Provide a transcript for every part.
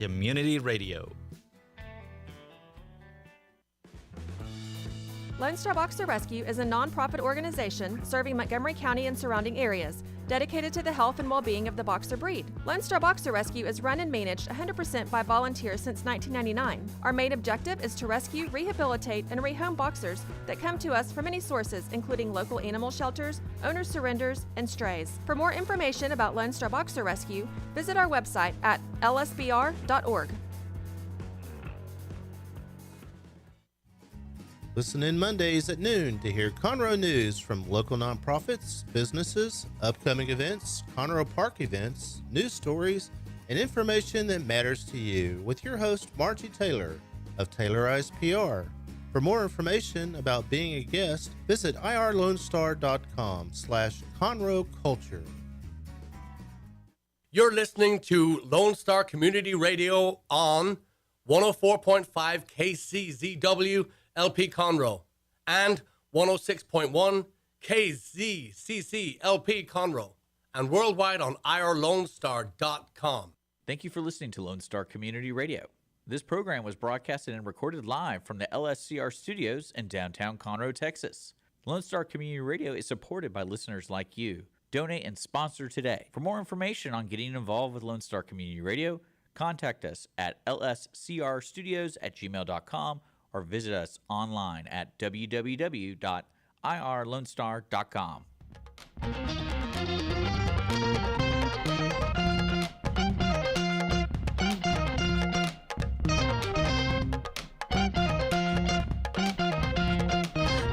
Community Radio. Lone Star Boxer Rescue is a nonprofit organization serving Montgomery County and surrounding areas, dedicated to the health and well-being of the boxer breed. Lone Star Boxer Rescue is run and managed 100% by volunteers since 1999. Our main objective is to rescue, rehabilitate, and rehome boxers that come to us from many sources, including local animal shelters, owner surrenders, and strays. For more information about Lone Star Boxer Rescue, visit our website at lsbr.org. Listen in Mondays at noon to hear Conroe news from local nonprofits, businesses, upcoming events, Conroe Park events, news stories, and information that matters to you with your host, Margie Taylor of Taylorized PR. For more information about being a guest, visit irlonestar.com/Conroe Culture. You're listening to Lone Star Community Radio on 104.5 KCZW LP Conroe and 106.1 KZCC LP Conroe and worldwide on irlonestar.com. Thank you for listening to Lone Star Community Radio. This program was broadcasted and recorded live from the LSCR studios in downtown Conroe, Texas. Lone Star Community Radio is supported by listeners like you. Donate and sponsor today. For more information on getting involved with Lone Star Community Radio, contact us at lscrstudios@gmail.com or visit us online at www.irlonestar.com.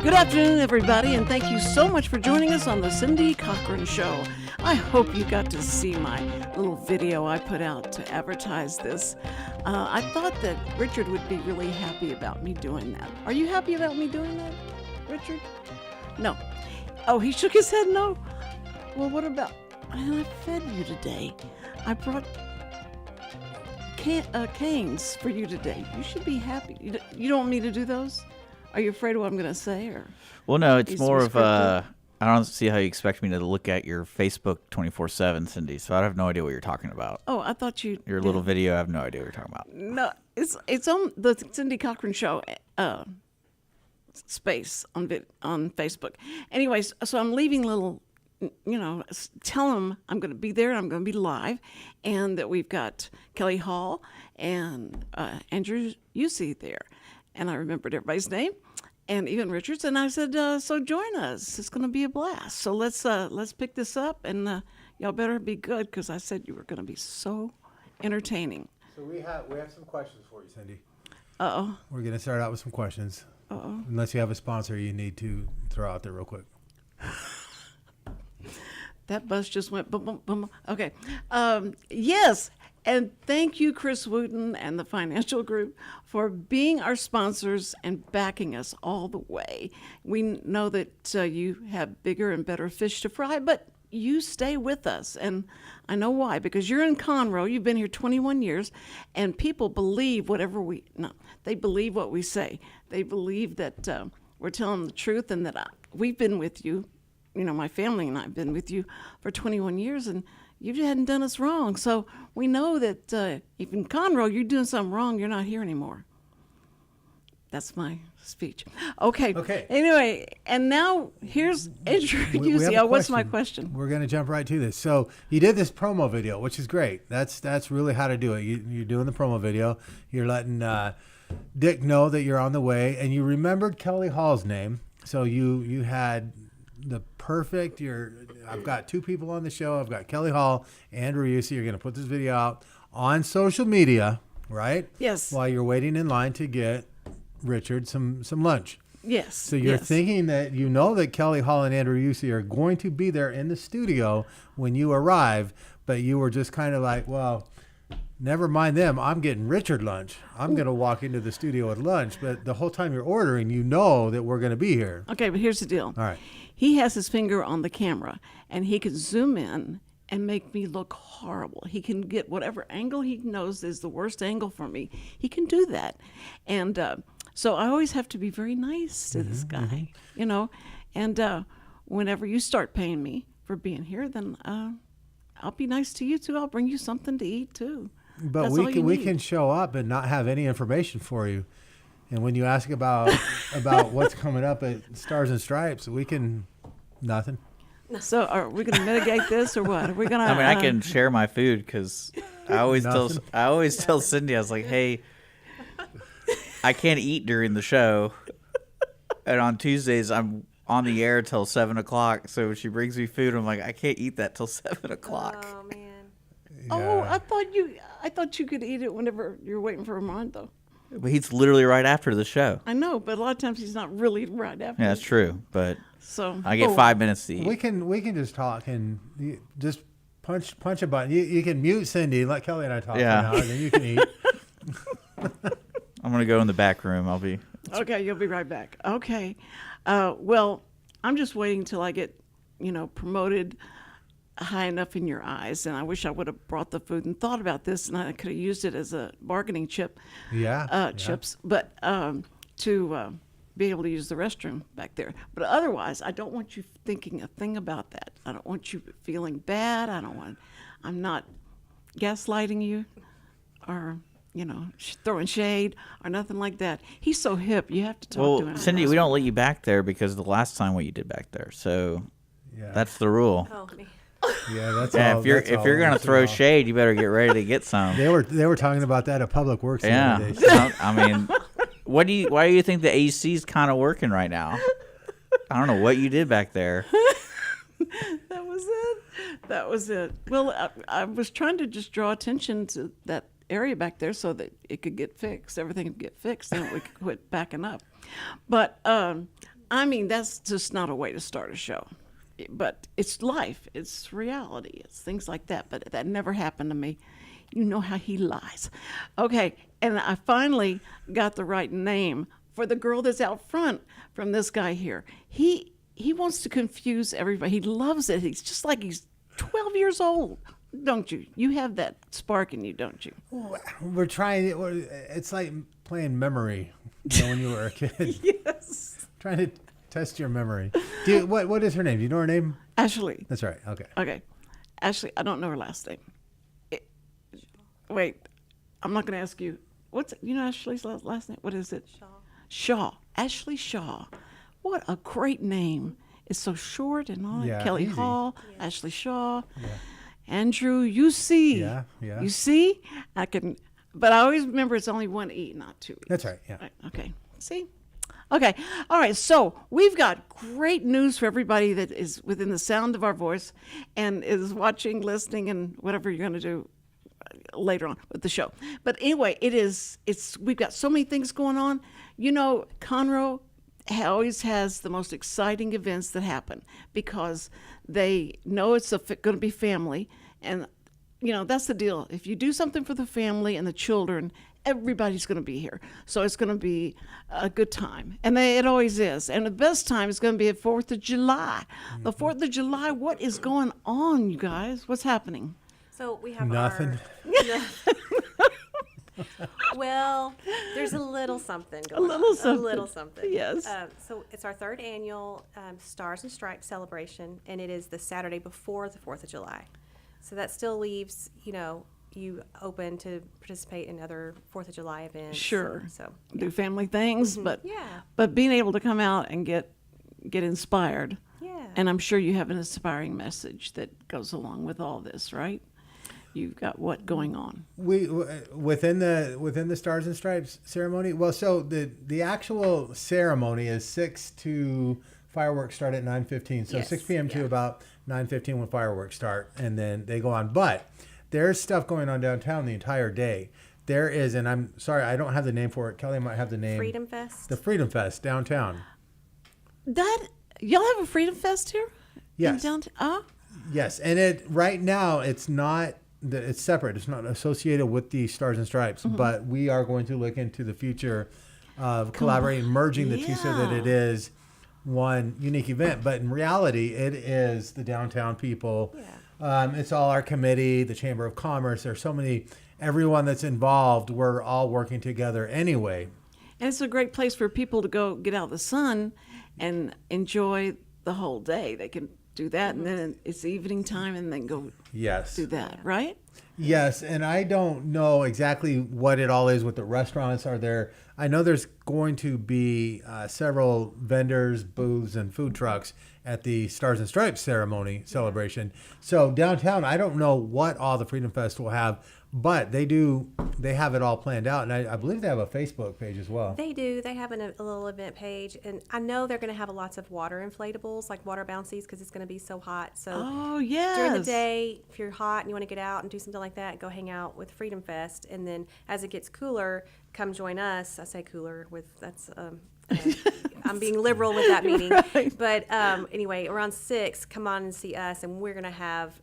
Good afternoon, everybody, and thank you so much for joining us on the Cindy Cochran Show. I hope you got to see my little video I put out to advertise this. I thought that Richard would be really happy about me doing that. Are you happy about me doing that, Richard? No. Oh, he shook his head no? Well, what about... I fed you today. I brought canes for you today. You should be happy. You don't want me to do those? Are you afraid of what I'm going to say? Or well, no, it's more of a... I don't see how you expect me to look at your Facebook 24/7, Cindy, so I have no idea what you're talking about. Oh, I thought you... Your little video, I have no idea what you're talking about. No, it's on the Cindy Cochran Show space on Facebook. Anyways, so I'm leaving little, tell them I'm going to be there, I'm going to be live, and that we've got Kellie Hall and Andrew Yousse there. And I remembered everybody's name, and even Richard's. And I said, "So join us. It's going to be a blast. So let's pick this up, and y'all better be good because I said you were going to be so entertaining." So we have some questions for you, Cindy. Uh-oh. We're going to start out with some questions. Uh-oh. Unless you have a sponsor you need to throw out there real quick. That bus just went boom, boom, boom. Okay. Yes. And thank you, Chris Wootton and the financial group, for being our sponsors and backing us all the way. We know that you have bigger and better fish to fry, but you stay with us. And I know why, because you're in Conroe. You've been here 21 years, and people believe they believe what we say. They believe that we're telling the truth and that we've been with you. My family and I have been with you for 21 years, and you hadn't done us wrong. So we know that if in Conroe you're doing something wrong, you're not here anymore. That's my speech. Okay. Anyway, and now here's Yousse. What's my question? We're going to jump right to this. So you did this promo video, which is great. That's really how to do it. You're doing the promo video. You're letting Dick know that you're on the way, and you remembered Kellie Hall's name. So you had the perfect. I've got two people on the show. I've got Kellie Hall, Andrew Yousse. You're going to put this video out on social media, right? Yes. While you're waiting in line to get Richard some lunch. Yes. So you're thinking that that Kellie Hall and Andrew Yousse are going to be there in the studio when you arrive, but you were just kind of like, well, never mind them. I'm getting Richard lunch. I'm going to walk into the studio at lunch. But the whole time you're ordering, you know that we're going to be here. Okay, but here's the deal. All right. He has his finger on the camera, and he can zoom in and make me look horrible. He can get whatever angle he knows is the worst angle for me. He can do that. And so I always have to be very nice to this guy, And whenever you start paying me for being here, then I'll be nice to you, too. I'll bring you something to eat, too. But That's all you we need. can show up and not have any information for you. And when you ask about what's coming up at Stars and Stripes, we can nothing. So are we going to mitigate this or what? Are we going to? I mean, I can share my food because I always tell Cindy, I was like, hey, I can't eat during the show, and on Tuesdays I'm on the air till 7:00. So when she brings me food, I'm like, I can't eat that till 7:00. Oh man. Oh, I thought you could eat it whenever you're waiting for Armando. But he's literally right after the show. I know, but a lot of times he's not really right after. Yeah, that's true. But So I get 5 minutes to eat. We can just talk and just punch a button. You can mute Cindy, let Kelly and I talk Yeah. for now, and then you can eat. I'm gonna go in the back room. I'll be. Okay, you'll be right back. Okay. Well, I'm just waiting till I get, promoted high enough in your eyes. And I wish I would have brought the food and thought about this, and I could have used it as a bargaining chip. Yeah. Chips, but to be able to use the restroom back there. But otherwise, I don't want you thinking a thing about that. I don't want you feeling bad. I'm not gaslighting you or, throwing shade or nothing like that. He's so hip. You have to talk to him. Cindy, we don't let you back there because of the last time what you did back there. So Yeah. that's the rule. Oh me. Yeah, that's Yeah, all. if you're that's all. gonna That's throw all. shade, you better get ready to get some. They were talking about that at Public Works the Yeah, other day. So I mean, why do you think the AC's kind of working right now? I don't know what you did back there. That was it. Well, I was trying to just draw attention to that area back there so that it could get fixed. Everything could get fixed, and we could quit backing up. But that's just not a way to start a show. But it's life. It's reality. It's things like that. But that never happened to me. You know how he lies. Okay, and I finally got the right name for the girl that's out front from this guy here. He wants to confuse everybody. He loves it. He's just like he's 12 years old, don't you? You have that spark in you, don't you? we're trying. It's like playing memory. When you were a kid, Yes. trying to test your memory. What is her name? Do you know her name? Ashley. That's right. Okay. Okay. Ashley, I don't know her last name. Wait, I'm not going to ask you. Ashley's last name? What is it? Shaw. Ashley Shaw. What a great name. It's so short and all that. Yeah, Kelly easy. Hall, Ashley Shaw, Andrew Yousse. Yeah, yeah. You see? But I always remember it's only one E, not two E. That's right. Yeah. Right, okay. See? Okay. All right. So we've got great news for everybody that is within the sound of our voice and is watching, listening, and whatever you're going to do later on with the show. But anyway, we've got so many things going on. Conroe always has the most exciting events that happen because they know it's going to be family. And, that's the deal. If you do something for the family and the children, everybody's going to be here. So it's going to be a good time. And it always is. And the best time is going to be at 4th of July. The 4th of July, what is going on, you guys? What's happening? So we have Nothing. Well, there's a little something going on. A little something. something. Yes. So it's our third annual Stars and Stripes celebration, and it is the Saturday before the 4th of July. So that still leaves, you open to participate in other 4th of July events. Sure. So Do family things, but Yeah. but being able to come out and get inspired. Yeah. And I'm sure you have an inspiring message that goes along with all this, right? You've got what going on? We within the Stars and Stripes ceremony. Well, so the actual ceremony is 6 to fireworks start at 9:15. So Yes, 6 p.m. to yeah. about 9:15 when fireworks start, and then they go on. But there's stuff going on downtown the entire day. There is, and I'm sorry, I don't have the name for it. Kelly might have the name. Freedom Fest. The Freedom Fest downtown. Y'all have a Freedom Fest here? Yes. In downtown? Yes, and right now it's not. It's separate. It's not associated with the Stars and Stripes, but we are going to look into the future of collaborating, merging the two so that it is one unique event. But in reality, it is the downtown people. Yeah. It's all our committee, the Chamber of Commerce. There's so many, everyone that's involved. We're all working together anyway. And it's a great place for people to go get out of the sun and enjoy the whole day. They can do that, and then it's evening time, and then go Yes. do that, right? Yes, and I don't know exactly what it all is with the restaurants. Are there? I know there's going to be several vendors, booths, and food trucks at the Stars and Stripes ceremony celebration. So downtown, I don't know what all the Freedom Fest will have, but they do. They have it all planned out, and I believe they have a Facebook page as well. They do. They have a little event page, and I know they're going to have lots of water inflatables, like water bouncies, because it's going to be so hot. So Oh, yes. during the day, if you're hot and you want to get out and do something like that, go hang out with Freedom Fest. And then as it gets cooler, come join us. I say cooler with I'm being liberal with that meaning. Right. But anyway, around 6, come on and see us, and we're going to have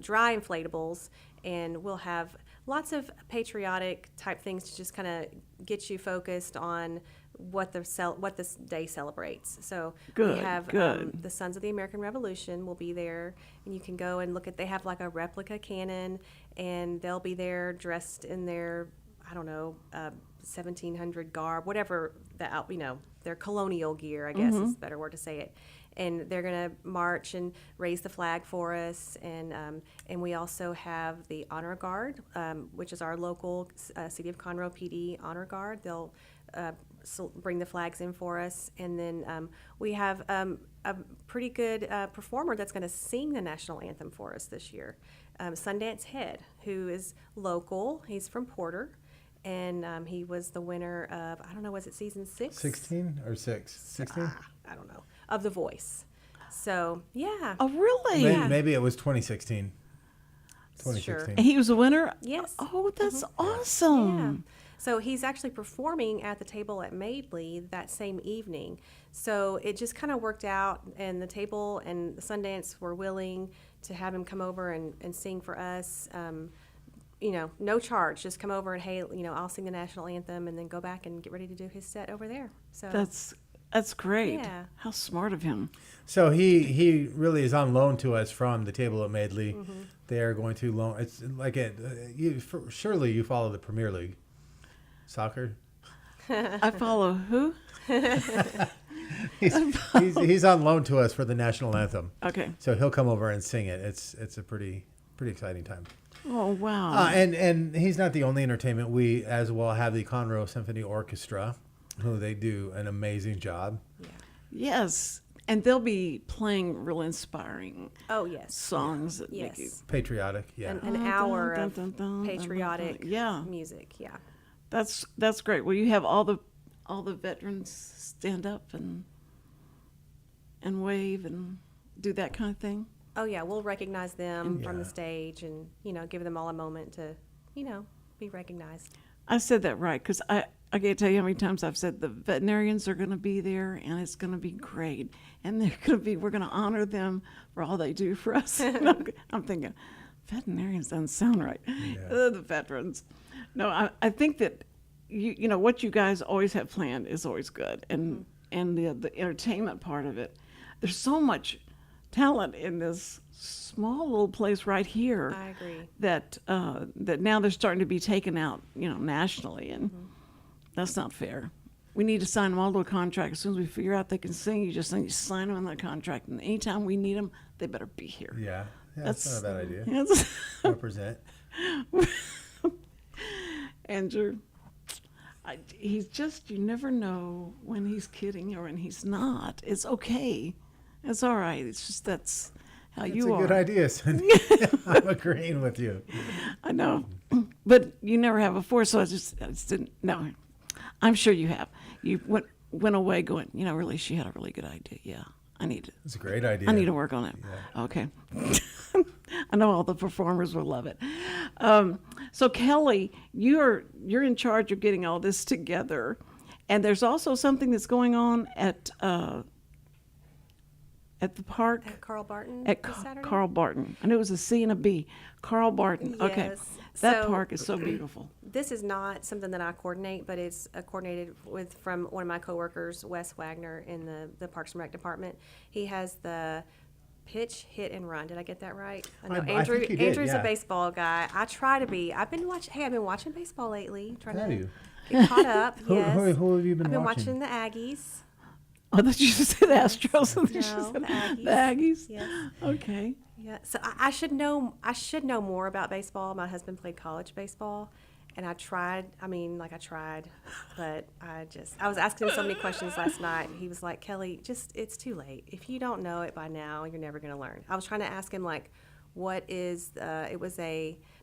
dry inflatables, and we'll have lots of patriotic type things to just kind of get you focused on what this day celebrates. So Good, we have good. the Sons of the American Revolution will be there, and you can go and look at. They have like a replica cannon, and they'll be there dressed in their 1700 garb, whatever their colonial gear, I guess is a better word to say it. And they're going to march and raise the flag for us. And we also have the Honor Guard, which is our local City of Conroe PD Honor Guard. They'll bring the flags in for us. And then we have a pretty good performer that's going to sing the national anthem for us this year, Sundance Head, who is local. He's from Porter. And he was the winner of, I don't know, was it season 6? 16 or 6? 16? I don't know, of The Voice. So, yeah. Oh, really? Maybe it was 2016. 2016. Sure. And he was a winner? Yes. Oh, that's awesome. Yeah. So he's actually performing at the table at Madeley that same evening. So it just kind of worked out, and the table and the Sundance were willing to have him come over and sing for us. No charge. Just come over and, hey, I'll sing the national anthem, and then go back and get ready to do his set over there. So That's great. Yeah. How smart of him. So he really is on loan to us from the table at Madeley. They are going to loan. It's like surely you follow the Premier League, soccer. I follow who? He's on loan to us for the national anthem. Okay. So he'll come over and sing it. It's a pretty exciting time. Oh, wow. And he's not the only entertainment. We as well have the Conroe Symphony Orchestra, who they do an amazing job. Yes. And they'll be playing real inspiring Oh, yes. songs that make you. Yes. Patriotic, yeah. An hour Dun, of dun, dun, dun, patriotic dun, dun. Yeah. music. Yeah. That's great. Will you have all the veterans stand up and wave and do that kind of thing? Oh, yeah. We'll recognize them from the stage and, give them all a moment to, be recognized. I said that right because I can't tell you how many times I've said the veterinarians are going to be there and it's going to be great. And we're going to honor them for all they do for us. And I'm thinking, veterinarians doesn't sound right. The veterans. No, I think that, what you guys always have planned is always good. And the entertainment part of it, there's so much talent in this small little place right here. I agree. That now they're starting to be taken out, nationally, and that's not fair. We need to sign them all to a contract. As soon as we figure out they can sing, you just sign them on the contract, and anytime we need them, they better be here. Yeah, that's not a bad idea. That's Represent. Andrew, he's just, you never know when he's kidding or when he's not. It's okay. It's all right. It's just that's how you are. It's a good idea, Cindy. I'm agreeing with you. I know, but you never have before, so I just didn't. No, I'm sure you have. You went away going, really, she had a really good idea. Yeah, It's a great idea. I need to work on it. Yeah. Okay. I know all the performers will love it. So Kellie, you're in charge of getting all this together, and there's also something that's going on at the park. At Carl Barton At this Saturday? Carl Barton. I knew it was a C and a B. Carl Barton. Okay. Yes. That So- park is so beautiful. This is not something that I coordinate, but it's coordinated from one of my coworkers, Wes Wagner, in the Parks and Rec department. He has the pitch, hit, and run. Did I get that right? I know I think you did, Andrew's yeah. a baseball guy. I try to be. I've been watching baseball lately. Trying Have to you? get caught up. Who Yes. have you been I've been watching? watching the Aggies. Oh, I thought you said Astros. I thought you No, said the Aggies. The Aggies? Yes. Okay. Yeah. So I should know. I should know more about baseball. My husband played college baseball, and I tried. I mean, like I tried, but I was asking him so many questions last night. And he was like, "Kelly, it's too late. If you don't know it by now, you're never going to learn." I was trying to ask him like, what is? It was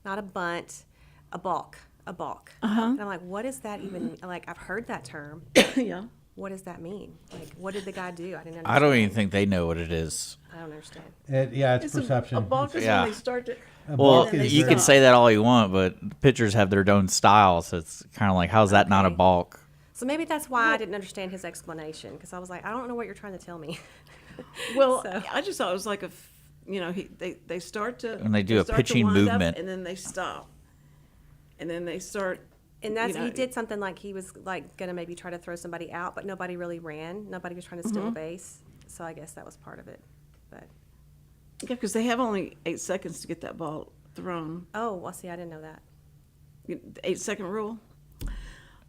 not a bunt, a balk. And I'm like, what is that even? Like, I've heard that term. Yeah. What does that mean? Like, what did the guy do? I didn't understand. I don't even think they know what it is. I don't understand. It's perception. A balk is Yeah. when they start to. Well, balk is you very- can say that all you want, but pitchers have their own style, so it's kind of like, how's that not a Okay. balk? So maybe that's why I didn't understand his explanation, because I was like, I don't know what you're trying to tell me. Well, So- I just thought it was like they start to. When they do a start to pitching wind up, movement. and then they stop, and then they start. And that's you know, he did something like he was like gonna maybe try to throw somebody out, but nobody really ran. Nobody was trying to steal a base. So I guess that was part of it. But Yeah, because they have only 8 seconds to get that ball thrown. oh, well, see, I didn't know that. The 8-second rule.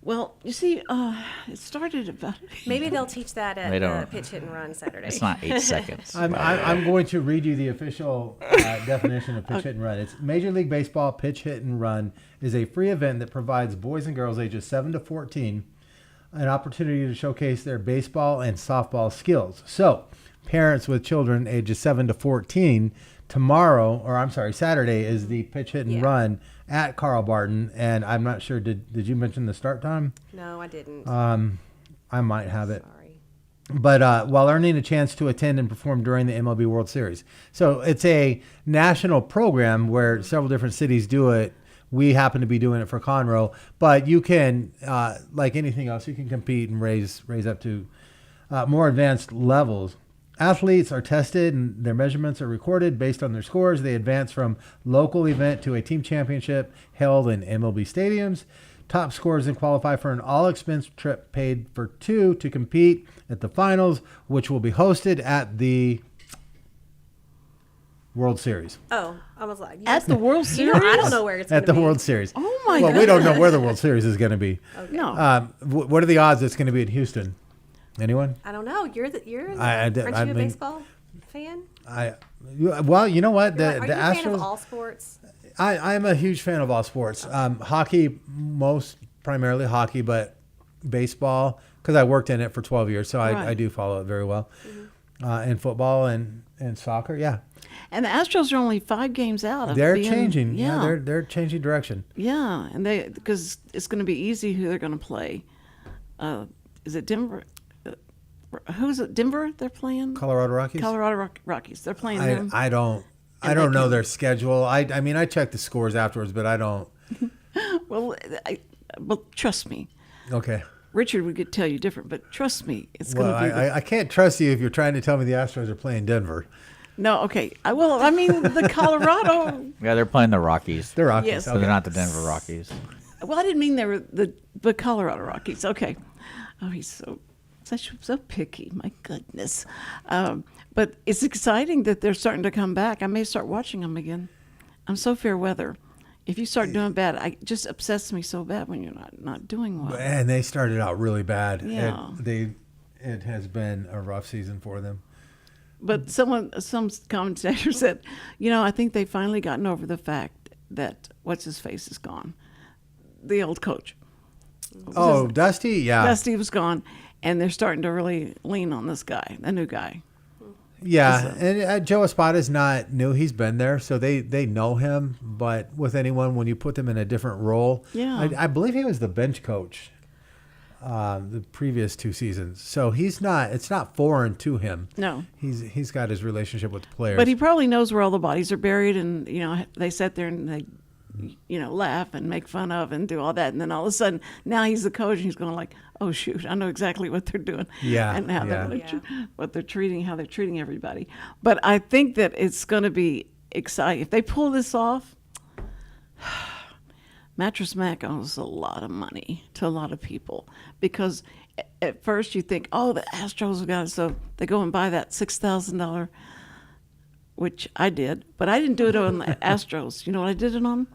Well, you see, it started about. Maybe they'll teach that They at the don't. pitch hit and run Saturday. It's not 8 seconds. I'm going to read you the official definition of pitch hit and run. It's Major League Baseball pitch hit and run is a free event that provides boys and girls ages 7 to 14 an opportunity to showcase their baseball and softball skills. So, parents with children ages 7 to 14, Saturday is the pitch hit and Yeah. run at Carl Barton. And I'm not sure, did you mention the start time? No, I didn't. I might have it. Sorry. But while earning a chance to attend and perform during the MLB World Series. So it's a national program where several different cities do it. We happen to be doing it for Conroe, but you can, like anything else, you can compete and raise up to more advanced levels. Athletes are tested and their measurements are recorded based on their scores. They advance from local event to a team championship held in MLB stadiums. Top scorers then qualify for an all-expense trip paid for two to compete at the finals, which will be hosted at the World Series. Oh, I was like, At the World you Series? know, I don't know where it's At gonna the be. World Series. Oh, my Well, God. we don't know where the World Series is going to be. No. What are the odds it's going to be in Houston? Anyone? I don't know. You're the I aren't I you a mean- baseball fan? Well, you know what? You're The like, are you a fan of Astros. all sports? I'm a huge fan of all sports. Hockey, primarily hockey, but baseball, because I worked in it for 12 years, so Right. I do follow it very well. And football and soccer, yeah. And the Astros are only 5 games out of They're being, changing. Yeah. Yeah, they're changing direction. Yeah, and because it's going to be easy who they're going to play. Is it Denver? Who's it? Denver? They're playing Colorado Rockies. Colorado Rockies. They're playing them. I don't And know they can- their schedule. I mean, I check the scores afterwards, but I don't. Well, trust me, Okay. Richard would tell you different, but trust me, it's Well, going to be. I can't trust you if you're trying to tell me the Astros are playing Denver. No, okay. I mean the Colorado. Yeah, they're playing the Rockies. The Rockies. Yes. So Okay. they're not the Denver Rockies. Well, I didn't mean they were the Colorado Rockies. Okay. Oh, he's so picky. My goodness. But it's exciting that they're starting to come back. I may start watching them again. I'm so fair weather. If you start doing bad, it just upsets me so bad when you're not doing well. And they started out really bad. Yeah. It has been a rough season for them. But some commentator said, I think they've finally gotten over the fact that what's his face is gone, the old coach. Oh, Dusty? Yeah. Dusty was gone, and they're starting to really lean on this guy, the new guy. Yeah. And Joe Espada's not new. He's been there, so they know him. But with anyone, when you put them in a different role, Yeah. I believe he was the bench coach the previous 2 seasons. So it's not foreign to him. No. He's got his relationship with the players. But he probably knows where all the bodies are buried, and they sit there and they, laugh and make fun of and do all that, and then all of a sudden now he's the coach and he's going like, oh shoot, I know exactly what they're doing. Yeah, and how yeah. what they're treating, how they're treating everybody. But I think that it's going to be exciting if they pull this off. Mattress Mac owes a lot of money to a lot of people because at first you think, oh, the Astros have got it, so they go and buy that $6,000, which I did, but I didn't do it on the Astros. You know what I did it on?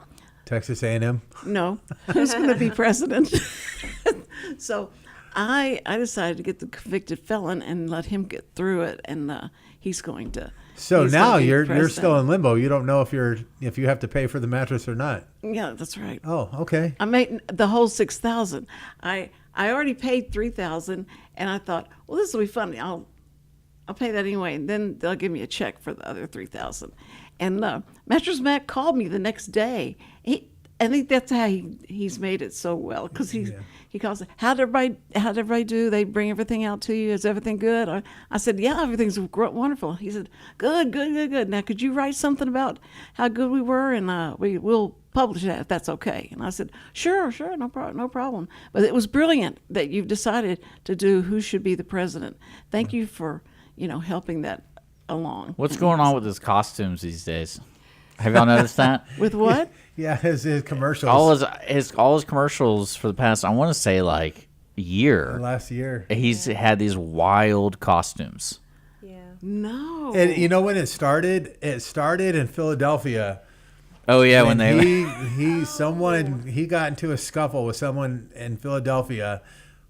Texas A&M. No, who's going to be president? So I decided to get the convicted felon and let him get through it, and he's going to. So he's now gonna be you're still president. in limbo. You don't know if you have to pay for the mattress or not. Yeah, that's right. Oh, okay. I made the whole $6,000. I already paid $3,000, and I thought, well, this will be funny. I'll pay that anyway, and then they'll give me a check for the other $3,000. And Mattress Mac called me the next day. I think that's how he's made it so well, because he calls. How'd everybody do? They bring everything out to you. Is everything good? I said, yeah, everything's wonderful. He said, good. Now, could you write something about how good we were, and we'll publish that if that's okay. And I said, sure, no problem. But it was brilliant that you've decided to do who should be the president. Thank you for helping that along. What's going on with his costumes these days? Have y'all noticed that? With what? Yeah, his commercials. All his commercials for the past, I want to say, like year. Last year. He's had these wild costumes. Yeah. No. And you know when it started? It started in Philadelphia. Oh yeah, when he got into a scuffle with someone in Philadelphia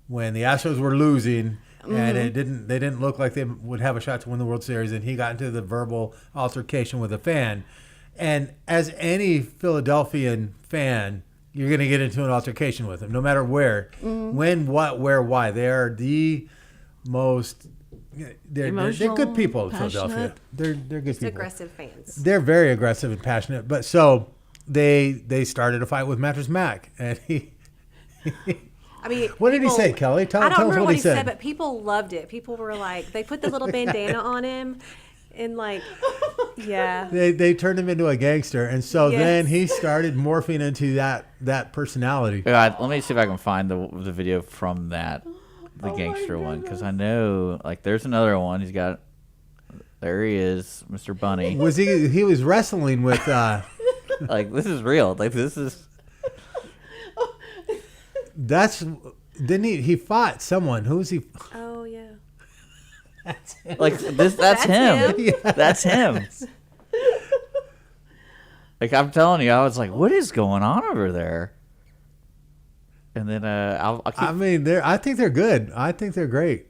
when the Astros were losing, and they didn't look like they would have a shot to win the World Series, and he got into the verbal altercation with a fan. And as any Philadelphian fan, you're going to get into an altercation with them, no matter where, when, what, where, why. They are the most. They're good people in Philadelphia. They're good Just people. aggressive fans. They're very aggressive and passionate. But so they started a fight with Mattress Mac, and I mean, what did he say, Kelly? Tell I don't us remember what what he said. but people loved it. People were like, they put the little bandana on him, and like, yeah. They turned him into a gangster, and so Yes. then he started morphing into that personality. let me see if I can find the video from that, the gangster one, because I know there's another one. He's got. There he is, Mr. Bunny. Was he was wrestling with This is real. This is. Didn't he fought someone? Who was he? Oh yeah. That's him. That's him. Yeah. That's him. I'm telling you, I was like, what is going on over there? And then I'll keep. I mean, I think they're good. I think they're great.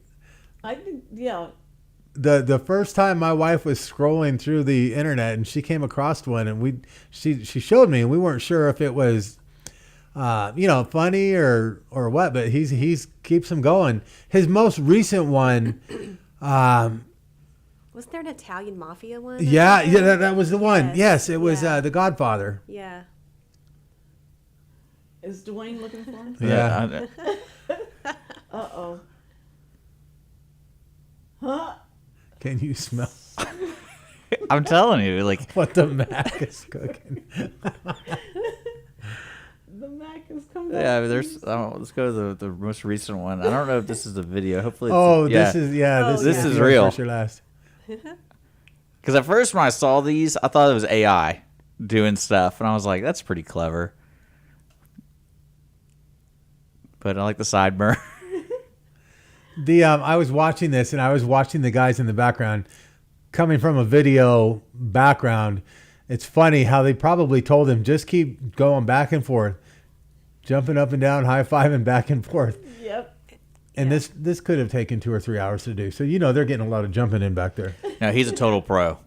I think, yeah. The first time my wife was scrolling through the internet and she came across one, and she showed me, and we weren't sure if it was funny or what, but he's keeps him going. His most recent one, Was there an Italian mafia one? yeah, that was the one. Yes, it was yeah. The Godfather. Yeah. Is Dwayne looking for him? Yeah. Uh-oh. Huh? Can you smell I'm telling you, what the Mac is cooking? The Mac is coming. yeah. Let's go to the most recent one. I don't know if this is a video. Hopefully, This is This is yours real. first or last. Because at first when I saw these, I thought it was AI doing stuff, and I was like, that's pretty clever. But I like the sideburn. I was watching this, and I was watching the guys in the background. Coming from a video background, it's funny how they probably told him, just keep going back and forth, jumping up and down, high-fiving back and forth. Yep. And this could have taken 2 or 3 hours to do. So they're getting a lot of jumping in back there. No, he's a total pro.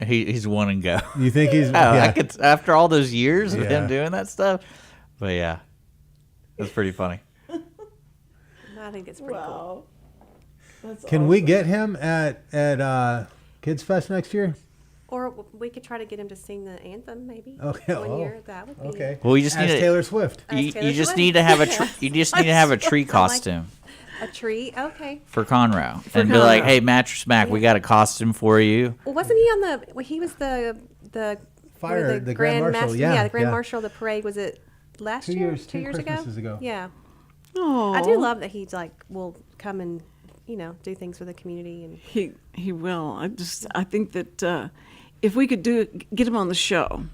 He's one and go. You think he's? I could, after all those years of Yeah. him doing that stuff. But yeah, that's pretty funny. I think it's pretty cool. Wow. That's Can we get him at Kids Fest next year? Or we could try to get him to sing the anthem, maybe. Okay. One year, that would be. Okay. Well, you just As need Taylor Swift. You Taylor just Swift. need to have you just need to have a tree costume A tree. Okay. for Conroe, and be like, Conroe. "Hey, Mattress Mac, we got a costume for you." Well, wasn't he on the? Well, he was the Fire, the the Grand Marshal, Master, yeah, the Grand yeah. Marshal of the parade. Was it last 2 year? years, 2 years Christmases ago. Yeah. Oh, I do love that he's will come and do things for the community and. He will. I think that if we could get him on the show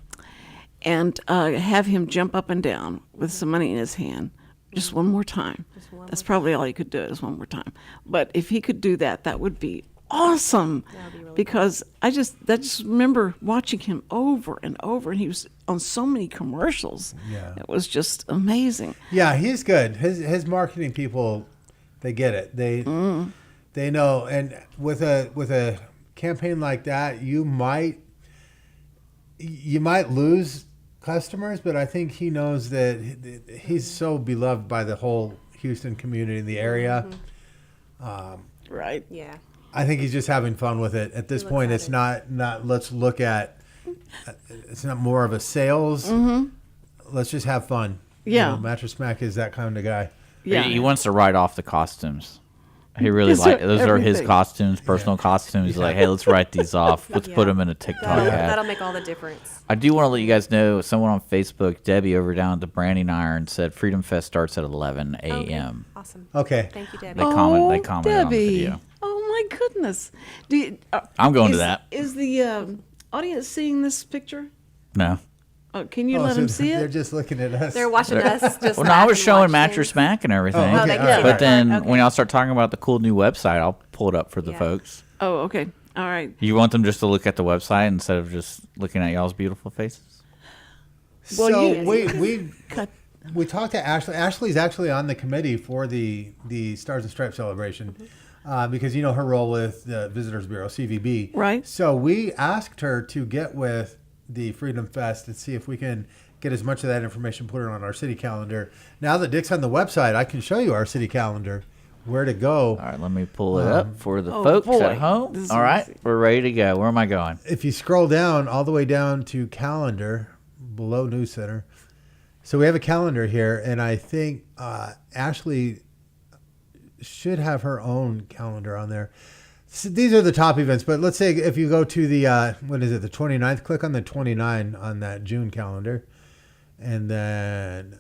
and have him jump up and down with some money in his hand just one more time. That's probably all he could do is one more time. But if he could do that, that would be awesome. That would be really because I just remember watching him over and over, and he was on so many commercials. Yeah. It was just amazing. Yeah, he's good. His marketing people They get it. They know. And with a campaign like that, you might lose customers, but I think he knows that he's so beloved by the whole Houston community in the area. Right. Yeah. I think he's just having fun with it. At this He point, looks it's at not let's look at, it's not more of a sales. Let's just have fun. Yeah. Mattress Mac is that kind of guy. Yeah. He wants to write off the costumes. He really like those are his everything. costumes, personal costumes. He's like, hey, let's write these off. Let's put them in a TikTok ad. That'll make all the difference. I do want to let you guys know, someone on Facebook, Debbie over down at the Branding Iron, said Freedom Fest starts at 11 a.m. Okay. Awesome. Okay. Thank you, Debbie. They commented on the Debbie. video. Oh my goodness. Do you, I'm going to that. Is the audience seeing this picture? No. Oh, can you Oh, let so them see They're it? just looking at us. They're watching us just Well, no, I laugh was and showing watch Mattress things. Mac and everything. Oh, Oh, they okay, can all see right. But then Okay. when y'all start talking about the cool new website, I'll pull it up for the Yeah. folks. Oh, okay. All right. You want them just to look at the website instead of just looking at y'all's beautiful faces? Well, So you- we talked to Ashley. Ashley's actually on the committee for the Stars and Stripes celebration because you know her role with the Visitors Bureau (CVB). Right. So we asked her to get with the Freedom Fest and see if we can get as much of that information put it on our city calendar. Now that Dick's on the website, I can show you our city calendar, where to go. All right, let me pull it up for the oh, folks boy. at home. This is All right, easy. we're ready to go. Where am I going? If you scroll down all the way down to calendar below News Center, so we have a calendar here, and I think Ashley should have her own calendar on there. So these are the top events, but let's say if you go to the what is it, the 29th, click on the 29 on that June calendar, and then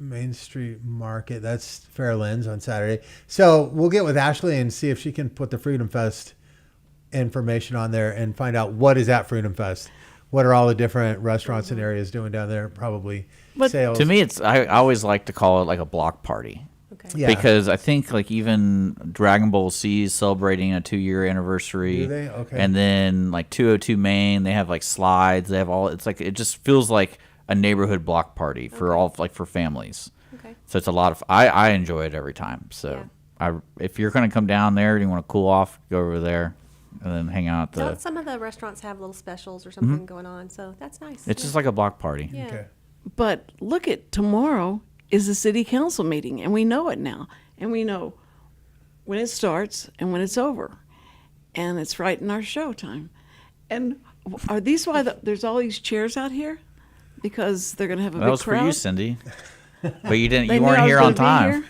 Main Street Market, that's Fairlands on Saturday. So we'll get with Ashley and see if she can put the Freedom Fest information on there and find out what is at Freedom Fest. What are all the different restaurants and areas doing down there? Probably sales. To me, I always like to call it like a block party. Okay. Yeah. Because I think like even Dragon Ball C is celebrating a 2-year anniversary. Do they? Okay. And then like 202 Main, they have like slides. They have all. It's like it just feels like a neighborhood block party for all like for families. Okay. So it's a lot of. I enjoy it every time. So if you're gonna come down there and you want to cool off, go over there, and then hang out at the. Don't some of the restaurants have little specials or something going on? So that's nice. It's just like a block party. yeah. Okay. But look at tomorrow is the city council meeting, and we know it now, and we know when it starts and when it's over, and it's right in our show time. And are these why there's all these chairs out here? Because they're going to have a That big was crowd. for you, Cindy. But you didn't. They You knew I weren't was here gonna on be time.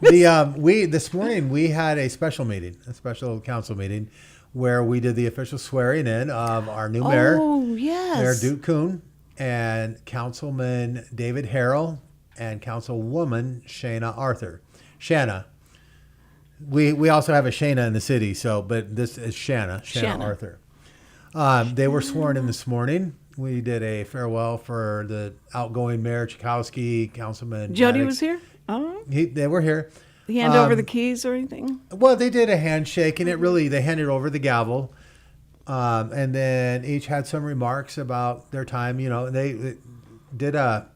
here. This morning we had a special meeting, a special council meeting, where we did the official swearing in of our new mayor, Oh yes. Mayor Duke Kuhn, and Councilman David Harrell, and Councilwoman Shana Arthur. Shanna. We also have a Shana in the city, but this is Shanna Shanna. Arthur. They were sworn in this morning. We did a farewell for the outgoing Mayor Chakowski, Councilman Jody Maddox. was here. Oh, They were here. he hand over the keys or anything? Well, they did a handshake, and they handed over the gavel, and then each had some remarks about their time. You know, they did a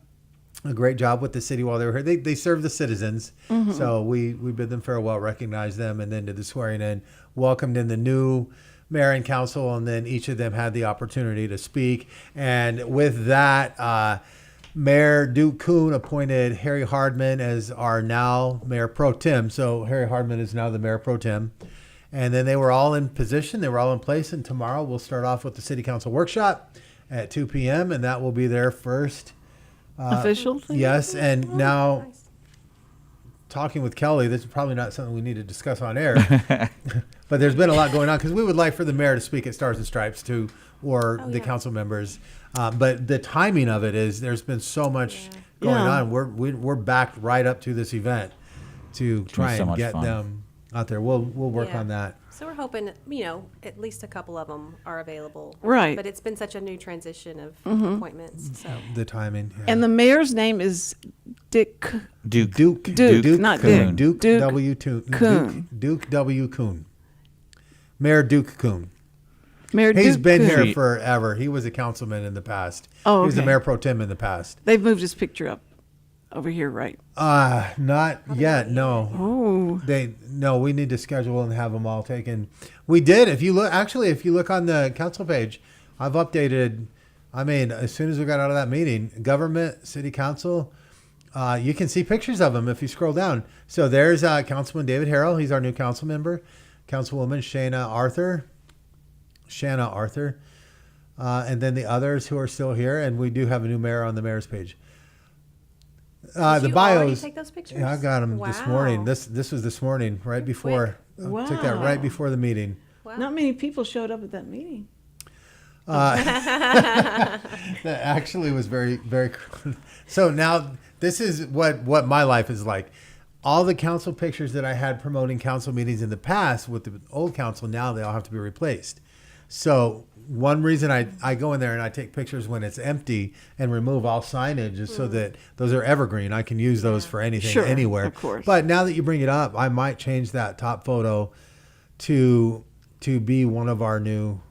great job with the city while they were here. They served the citizens, so we bid them farewell, recognized them, and then did the swearing in, welcomed in the new mayor and council, and then each of them had the opportunity to speak. And with that, Mayor Duke Kuhn appointed Harry Hardman as our now Mayor Pro Tem. So Harry Hardman is now the Mayor Pro Tem. And then they were all in position. They were all in place. And tomorrow we'll start off with the City Council workshop at 2 p.m. And that will be their first. Official thing? Yes. And now talking with Kellie, this is probably not something we need to discuss on air. But there's been a lot going on because we would like for the mayor to speak at Stars and Stripes too, or the council members. But the timing of it is there's been so much going Yeah. on. We're backed right up to this event to try so and much get fun. them out there. We'll work Yeah. on that. So we're hoping, at least a couple of them are available. Right. But it's been such a new transition of appointments. So The timing. Yeah. And the mayor's name is Dick. Duke. Duke, not Kuhn. Dick. Duke Duke W. Kuhn. Duke W. Kuhn. Mayor Duke Kuhn. Mayor He's Duke been Kuhn. here forever. He was a councilman in the past. Oh, He was the okay. mayor pro tem in the past. They've moved his picture up. over here, right? Not yet. No. Oh, We need to schedule and have them all taken. We did. If you look on the council page, I've updated. I mean, as soon as we got out of that meeting, government, city council, you can see pictures of them if you scroll down. So there's Councilman David Harrell. He's our new council member. Councilwoman Shanna Arthur, and then the others who are still here. And we do have a new mayor on the mayor's page. Did The you already bios. take those pictures? Yeah, I got them this morning. Wow. This was this morning, right before. I took that Wow. right before the meeting. Wow. not many people showed up at that meeting. That actually was very, very. So now this is what my life is like. All the council pictures that I had promoting council meetings in the past with the old council, now they all have to be replaced. So one reason I go in there and I take pictures when it's empty and remove all signage is so that those are evergreen. I can use those for anything, Sure, anywhere. of course. But now that you bring it up, I might change that top photo to be one of our new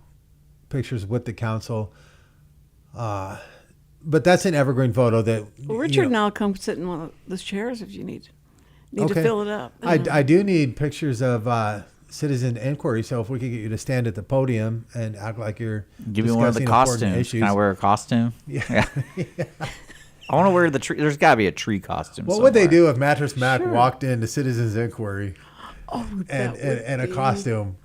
pictures with the council. But that's an evergreen photo that Well, you Richard know, and I'll come sit in one of those chairs if you need to Okay. fill it up. I do need pictures of citizen inquiry. So if we could get you to stand at the podium and act like you're Give me one of the discussing important costumes. issues. Can I wear a costume? Yeah. I want to wear the tree. There's got to be a tree costume. What would they somewhere. do if Mattress Mac Sure. walked into Citizens Inquiry Oh, and that would a be- costume?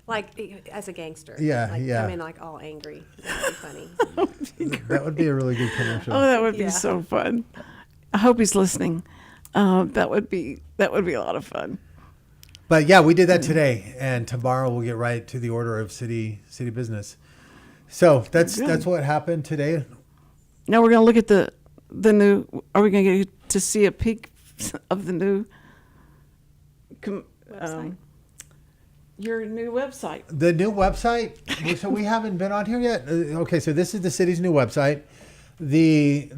Like as a gangster. Yeah, like, yeah. Come in like all angry. That'd be funny. That would be a really good commercial. Oh, that would be Yeah. so fun. I hope he's listening. That would be a lot of fun. But yeah, we did that today, and tomorrow we'll get right to the order of city business. So that's Good. what happened today. Now we're gonna look at the new. Are we gonna get to see a peek of the new? Website. Your new website. The new website. So we haven't been on here yet. Okay, so this is the city's new website. The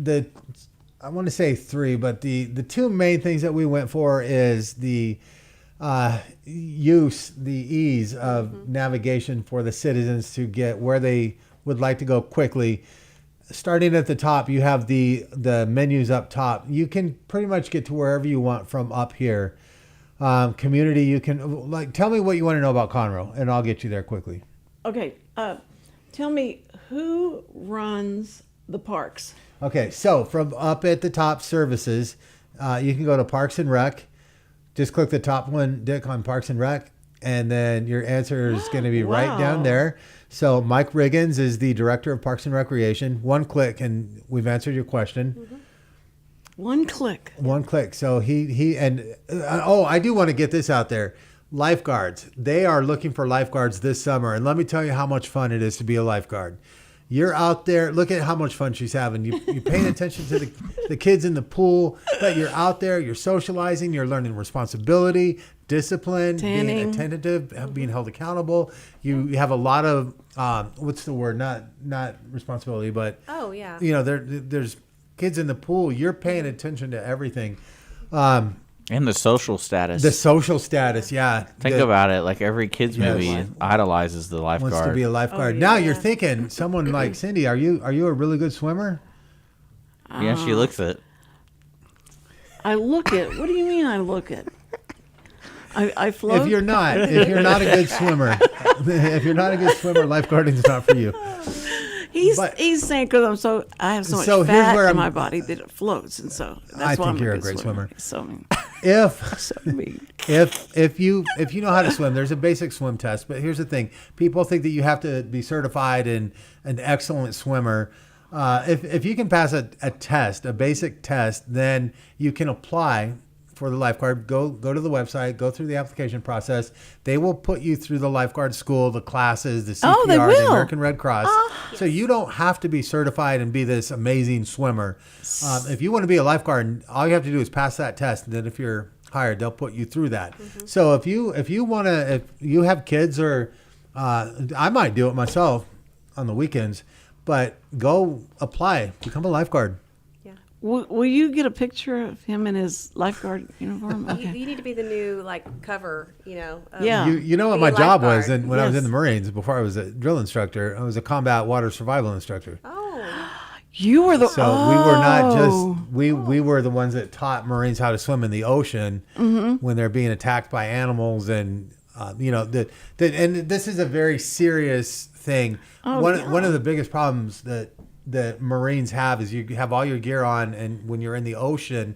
I want to say three, but the two main things that we went for is the use, the ease of navigation for the citizens to get where they would like to go quickly. Starting at the top, you have the menus up top. You can pretty much get to wherever you want from up here. Community, you can tell me what you want to know about Conroe, and I'll get you there quickly. Okay. Tell me who runs the parks. Okay, so from up at the top, services, you can go to Parks and Rec. Just click the top one, Dick, on Parks and Rec, and then your answer is going to be right down Wow. there. So Mike Riggins is the director of Parks and Recreation. One click, and we've answered your question. One click. One click. So he and I do want to get this out there. Lifeguards. They are looking for lifeguards this summer, and let me tell you how much fun it is to be a lifeguard. You're out there. Look at how much fun she's having. You're paying attention to the kids in the pool, but you're out there. You're socializing. You're learning responsibility, discipline, being Tanning. attentive, being held accountable. You have a lot of what's the word? Not responsibility, but Oh yeah. you know there's kids in the pool. You're paying attention to everything. And the social status. The social status, yeah. Think The- about it. Like every kids Yes. movie idolizes the lifeguard. wants to be a lifeguard. Oh, Now yeah. you're thinking someone like Cindy. Are you a really good swimmer? Yeah, she looks it. I look at. What do you mean? I look at. I float. If you're not a good swimmer, lifeguarding is not for you. but- He's saying because I have so much So here's fat where in I'm- my body that it floats, and so that's I why think I'm you're a good great swimmer. So mean. If So mean. if you know how to swim, there's a basic swim test. But here's the thing: people think that you have to be certified and an excellent swimmer. If you can pass a test, a basic test, then you can apply for the lifeguard. Go to the website, go through the application process. They will put you through the lifeguard school, the classes, the CPR, Oh, they the will? American Red Cross. So you don't have to be certified and be this amazing swimmer. If you want to be a lifeguard, all you have to do is pass that test, and then if you're hired, they'll put you through that. So if you have kids, or I might do it myself on the weekends, but go apply, become a lifeguard. Yeah. Will you get a picture of him in his lifeguard uniform? You, Okay. you need to be the new cover. Of Yeah. You know what being my a job was, lifeguard. and when I was in Yes. the Marines before I was a drill instructor, I was a combat water survival instructor. Oh. You were the So we were not just Oh. we were the ones that taught Marines how to swim in the ocean when they're being attacked by animals, and and this is a very serious thing. One of the biggest problems that Marines have is you have all your gear on, and when you're in the ocean,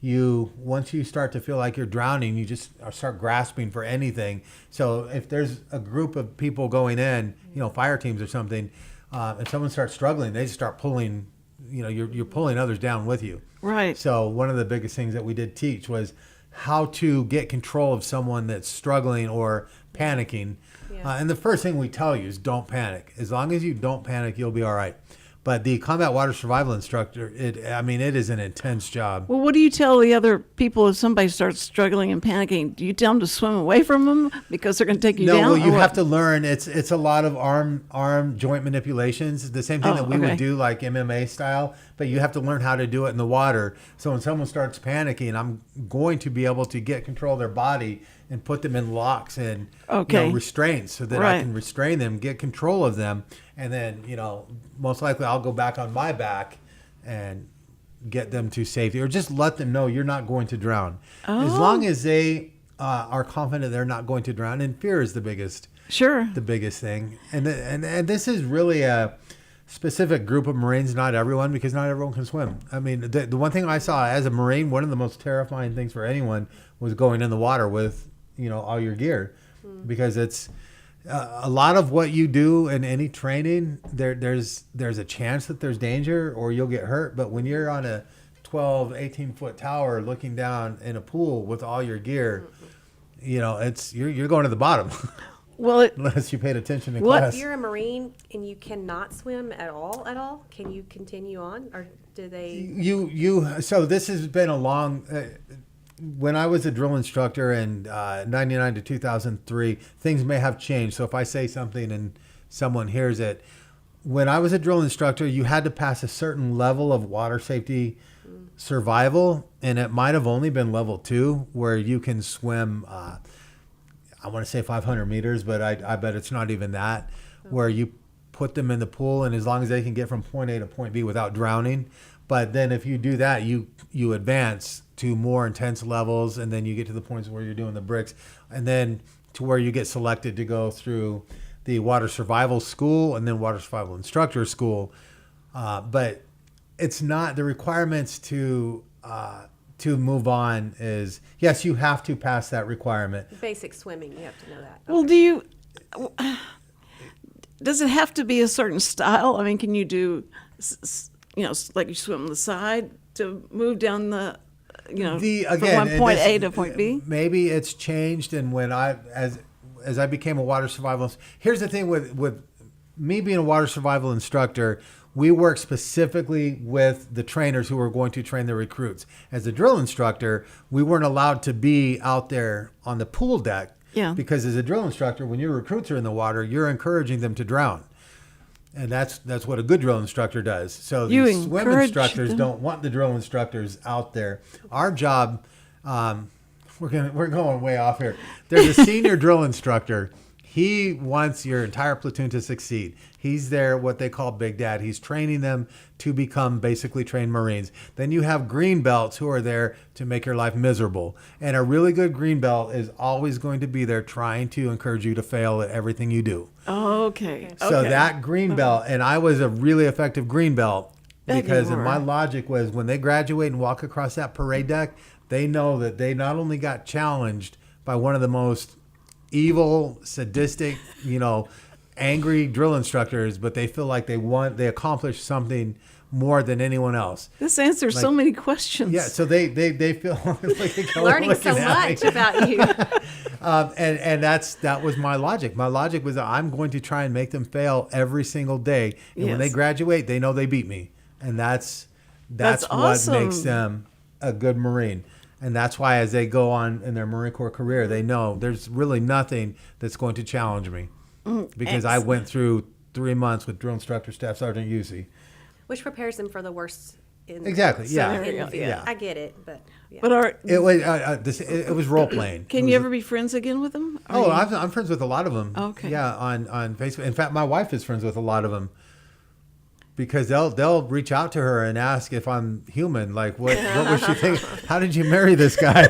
once you start to feel like you're drowning, you just start grasping for anything. So if there's a group of people going in, fire teams or something. If someone starts struggling, they just start pulling, you're pulling others down with you. Right. So one of the biggest things that we did teach was how to get control of someone that's struggling or panicking. Yeah. And the first thing we tell you is don't panic. As long as you don't panic, you'll be all right. But the combat water survival instructor, it is an intense job. Well, what do you tell the other people if somebody starts struggling and panicking? Do you tell them to swim away from them because they're going to take you down? No, well, you or what? have to learn. It's a lot of arm joint manipulations. The same thing that we okay. would do like MMA style, but you have to learn how to do it in the water. So when someone starts panicking, I'm going to be able to get control of their body and put them in locks and restraints so that I Right. can restrain them, get control of them, and then most likely I'll go back on my back and get them to safety, or just let them know you're not going to drown. As long as they are confident they're not going to drown, and fear is the biggest thing. And this is really a specific group of Marines, not everyone, because not everyone can swim. I mean, the one thing I saw as a Marine, one of the most terrifying things for anyone was going in the water with all your gear, because it's a lot of what you do in any training, there's a chance that there's danger or you'll get hurt. But when you're on a 12, 18-foot tower looking down in a pool with all your gear, it's you're going to the bottom. Well, Unless you paid attention in What- class. If you're a Marine and you cannot swim at all, can you continue on, or do they? So this has been a long. When I was a drill instructor in 99 to 2003, things may have changed. So if I say something and someone hears it, when I was a drill instructor, you had to pass a certain level of water safety survival, and it might have only been level 2, where you can swim. I want to say 500 meters, but I bet it's not even that, where you put them in the pool, and as long as they can get from point A to point B without drowning. But then if you do that, you advance to more intense levels, and then you get to the points where you're doing the bricks, and then to where you get selected to go through the water survival school and then water survival instructor school. But it's not the requirements to move on is, yes, you have to pass that requirement. Basic swimming, you have to know that. well, does it have to be a certain style? I mean, can you do, like you swim on the side to move down the, from one point A to point B? Maybe it's changed, and when as I became a water survival, here's the thing with me being a water survival instructor, we work specifically with the trainers who are going to train the recruits. As a drill instructor, we weren't allowed to be out there on the pool deck. Yeah. Because as a drill instructor, when your recruits are in the water, you're encouraging them to drown. And that's what a good drill instructor does. So You the swim encourage instructors them. don't want the drill instructors out there. Our job, we're going way off here. There's a senior drill instructor. He wants your entire platoon to succeed. He's there, what they call Big Dad. He's training them to become basically trained Marines. Then you have green belts who are there to make your life miserable. And a really good green belt is always going to be there trying to encourage you to fail at everything you do. Okay. So that green belt, and I was a really effective green belt, Bet you because were. my logic was when they graduate and walk across that parade deck, they know that they not only got challenged by one of the most evil, sadistic, angry drill instructors, but they feel like they accomplished something more than anyone else. This answers so many questions. Yeah, so they feel like Learning so much about you. and that was my logic. My logic was that I'm going to try and make them fail every single day, and when they Yes. graduate, they know they beat me, and that's what awesome. makes them a good Marine. And that's why as they go on in their Marine Corps career, they know there's really nothing that's going to challenge me, because I went through 3 months with Drill Instructor Staff Sergeant Yousse. Which prepares them for the worst. Exactly, yeah. In the field. Yeah. I get it, but yeah. But It was it was role playing. can you ever be friends again with them? Are Oh, you- I'm friends with a lot of them. Okay. Yeah, on Facebook. In fact, my wife is friends with a lot of them, because they'll reach out to her and ask if I'm human. Like, what was she thinking? How did you marry this guy?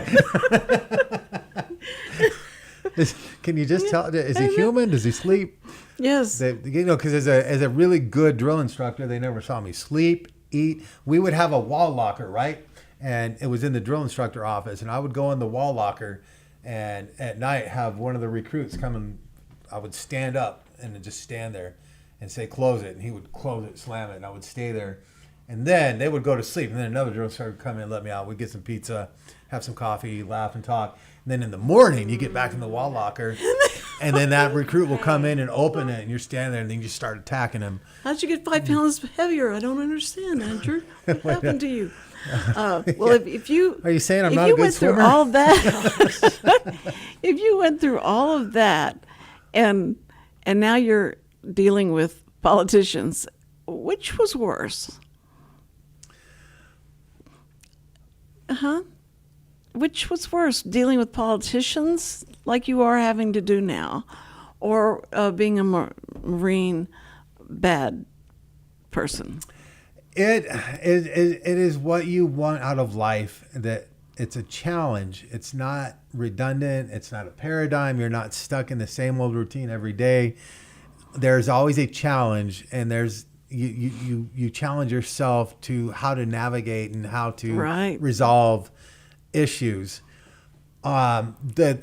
Can you just tell? Is he human? Does he sleep? Yes. Because as a really good drill instructor, they never saw me sleep, eat. We would have a wall locker, right? And it was in the drill instructor office, and I would go in the wall locker, and at night have one of the recruits come and I would stand up and then just stand there and say, close it. And he would close it, slam it, and I would stay there. And then they would go to sleep. And then another drill instructor would come in and let me out. We'd get some pizza, have some coffee, laugh and talk. And then in the morning, you get back in the wall locker, and then that recruit will come in and open it, and you're standing there, and then you just start attacking him. How'd you get 5 pounds heavier? I don't understand, Andrew. What happened to you? Well, if you Are you saying I'm if not you a good went swimmer? through all of that, if you went through all of that, and now you're dealing with politicians, which was worse? Which was worse, dealing with politicians like you are having to do now, or being a Marine bad person? It is what you want out of life. That it's a challenge. It's not redundant. It's not a paradigm. You're not stuck in the same old routine every day. There's always a challenge, and there's you challenge yourself to how to navigate and how to resolve issues. The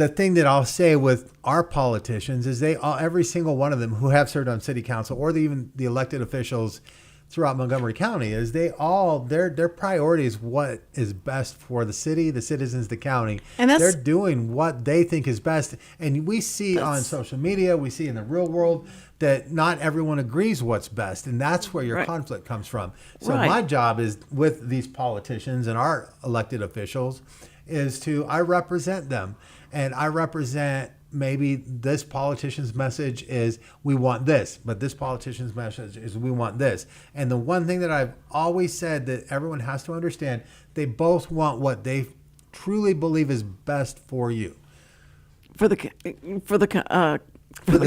thing that I'll say with our politicians is every single one of them who have served on city council or even the elected officials throughout Montgomery County is their priority is what is best for the city, the citizens, the county. And they're doing what they think is best. And we see on social media, we see in the real world that not everyone agrees what's best. And that's where your conflict comes from. So my job is with these politicians and our elected officials is I represent them. And I represent maybe this politician's message is we want this, but this politician's message is we want this. And the one thing that I've always said that everyone has to understand, they both want what they truly believe is best for you. For the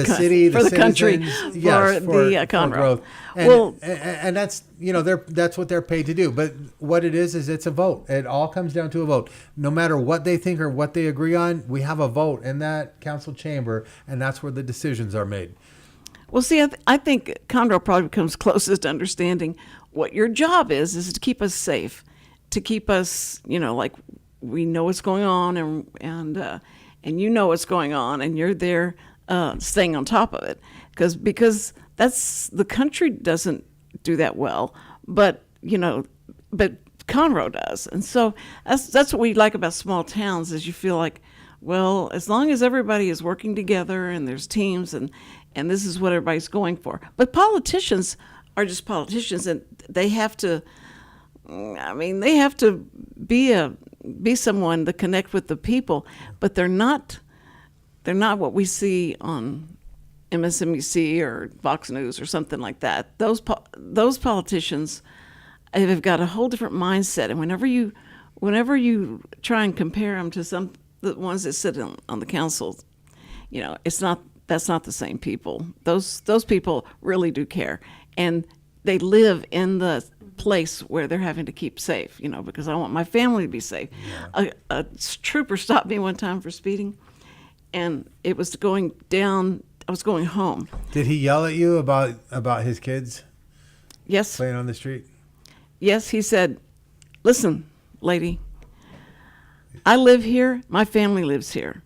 city, for the country, yes, for the Conroe. Growth. And that's that's what they're paid to do. But what it is it's a vote. It all comes down to a vote. No matter what they think or what they agree on, we have a vote in that council chamber, and that's where the decisions are made. Well, see, I think Conroe probably comes closest to understanding what your job is to keep us safe, to keep us, like we know what's going on, and you know what's going on, and you're there. Staying on top of it, because that's the country doesn't do that well, but Conroe does, and so that's what we like about small towns is you feel like, well, as long as everybody is working together and there's teams and this is what everybody's going for. But politicians are just politicians, and they have to. They have to be someone to connect with the people, but they're not. They're not what we see on MSNBC or Fox News or something like that. Those politicians have got a whole different mindset, and whenever you try and compare them to the ones that sit on the council, that's not the same people. Those people really do care, and they live in the place where they're having to keep safe. Because I want my family to be safe. Yeah. A trooper stopped me one time for speeding. And it was going down. I was going home. Did he yell at you about his kids? Yes. Playing on the street? Yes, he said, "Listen, lady, I live here. My family lives here,